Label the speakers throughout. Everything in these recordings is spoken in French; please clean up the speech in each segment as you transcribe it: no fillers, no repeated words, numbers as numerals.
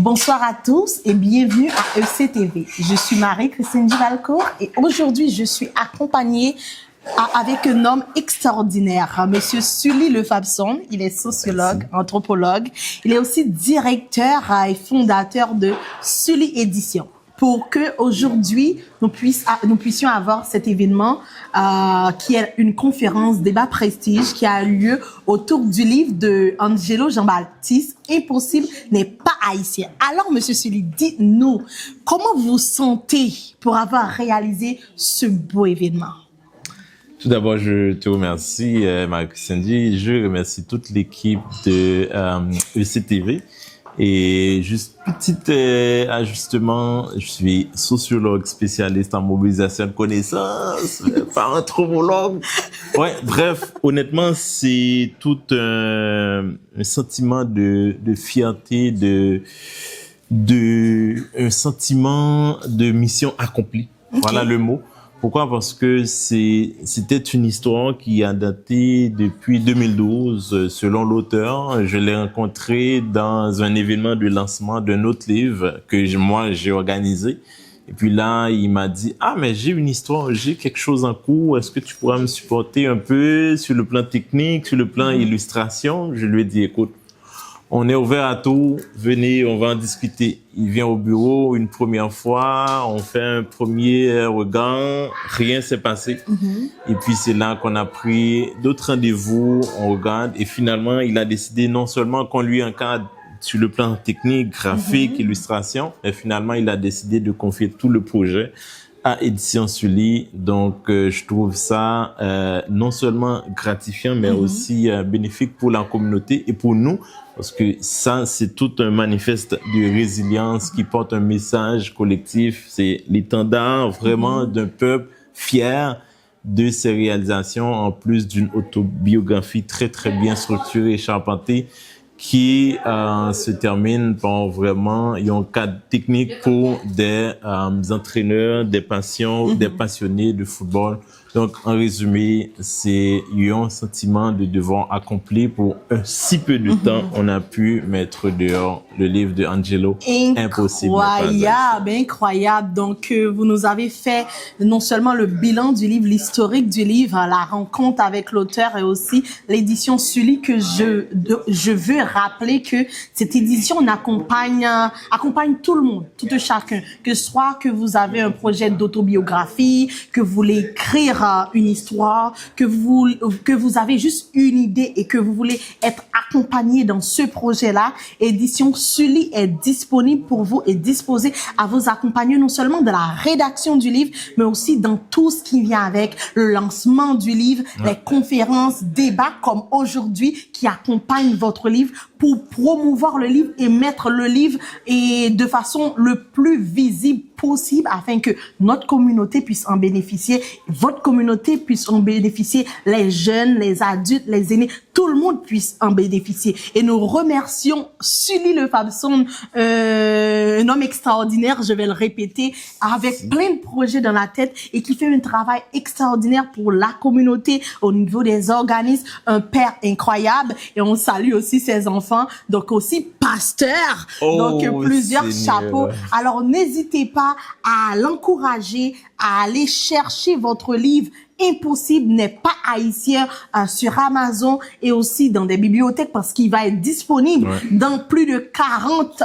Speaker 1: Bonsoir à tous et bienvenue à ECTV. Je suis Marie-Christine Duvalcourt et aujourd'hui je suis accompagnée avec un homme extraordinaire, Monsieur Sully Lefabson. Il est sociologue, anthropologue. Il est aussi directeur et fondateur de Sully Éditions. Pour que aujourd'hui nous puissions avoir cet événement qui est une conférence débat prestige qui a lieu autour du livre de Angelo Jean-Baptiste, Impossible n'est pas haïtien. Alors, Monsieur Sully, dites-nous comment vous vous sentez pour avoir réalisé ce beau événement.
Speaker 2: Tout d'abord, je te remercie, Marie-Christine. Je remercie toute l'équipe de ECTV. Et juste petit ajustement, je suis sociologue spécialiste en mobilisation de connaissances, pas anthropologue. Ouais, bref, honnêtement, c'est tout un sentiment de fierté, un sentiment de mission accomplie. Okay. Voilà le mot. Pourquoi? Parce que c'était une histoire qui a daté depuis 2012, selon l'auteur. Je l'ai rencontré dans un événement de lancement d'un autre livre que moi j'ai organisé. Et puis là, il m'a dit, mais j'ai une histoire, j'ai quelque chose en cours. Est-ce que tu pourras me supporter un peu sur le plan technique, sur le plan illustration? Je lui ai dit, écoute, on est ouvert à tout, venez, on va en discuter. Il vient au bureau une première fois, on fait un premier regard, rien s'est passé. Et puis c'est là qu'on a pris d'autres rendez-vous, on regarde et finalement il a décidé non seulement qu'on lui encadre sur le plan technique, graphique, illustration, mais finalement il a décidé de confier tout le projet à Éditions Sully. Donc, je trouve ça non seulement gratifiant, mais aussi bénéfique pour la communauté et pour nous, parce que ça, c'est tout un manifeste de résilience qui porte un message collectif. C'est l'étendard vraiment d'un peuple fier de ses réalisations, en plus d'une autobiographie très, très bien structurée et charpentée, qui se termine par vraiment un cadre technique pour des entraîneurs, des patients, des passionnés de football. Donc, en résumé, c'est un sentiment de devoir accompli pour un si peu de temps. On a pu mettre dehors le livre de Angelo. Impossible.
Speaker 1: Incroyable, incroyable. Donc, vous nous avez fait non seulement le bilan du livre, l'historique du livre, la rencontre avec l'auteur et aussi l'édition Sully que je veux rappeler que cette édition accompagne tout le monde, tout un chacun. Que ce soit que vous avez un projet d'autobiographie, que vous voulez écrire une histoire, que vous avez juste une idée et que vous voulez être accompagné dans ce projet-là, édition Sully est disponible pour vous et disposée à vous accompagner non seulement dans la rédaction du livre, mais aussi dans tout ce qui vient avec le lancement du livre, les conférences, débats comme aujourd'hui qui accompagnent votre livre pour promouvoir le livre et mettre le livre et de façon le plus visible possible afin que notre communauté puisse en bénéficier, votre communauté puisse en bénéficier, les jeunes, les adultes, les aînés, tout le monde puisse en bénéficier. Et nous remercions Sully Lefabson, un homme extraordinaire, je vais le répéter, avec plein de projets dans la tête et qui fait un travail extraordinaire pour la communauté au niveau des organismes, un père incroyable et on salue aussi ses enfants, donc aussi pasteur, donc plusieurs chapeaux. Alors n'hésitez pas à l'encourager, à aller chercher votre livre Impossible n'est pas haïtien sur Amazon et aussi dans des bibliothèques parce qu'il va être disponible dans plus de 40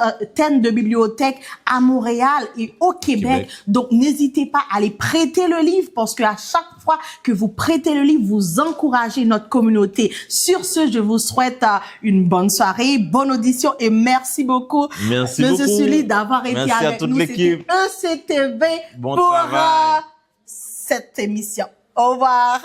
Speaker 1: de bibliothèques à Montréal et au Québec. Donc, n'hésitez pas à aller prêter le livre parce que à chaque fois que vous prêtez le livre, vous encouragez notre communauté. Sur ce, je vous souhaite une bonne soirée, bonne audition et merci beaucoup, Monsieur Sully, d'avoir été avec nous.
Speaker 2: C'était
Speaker 1: ECTV pour cette émission. Au revoir.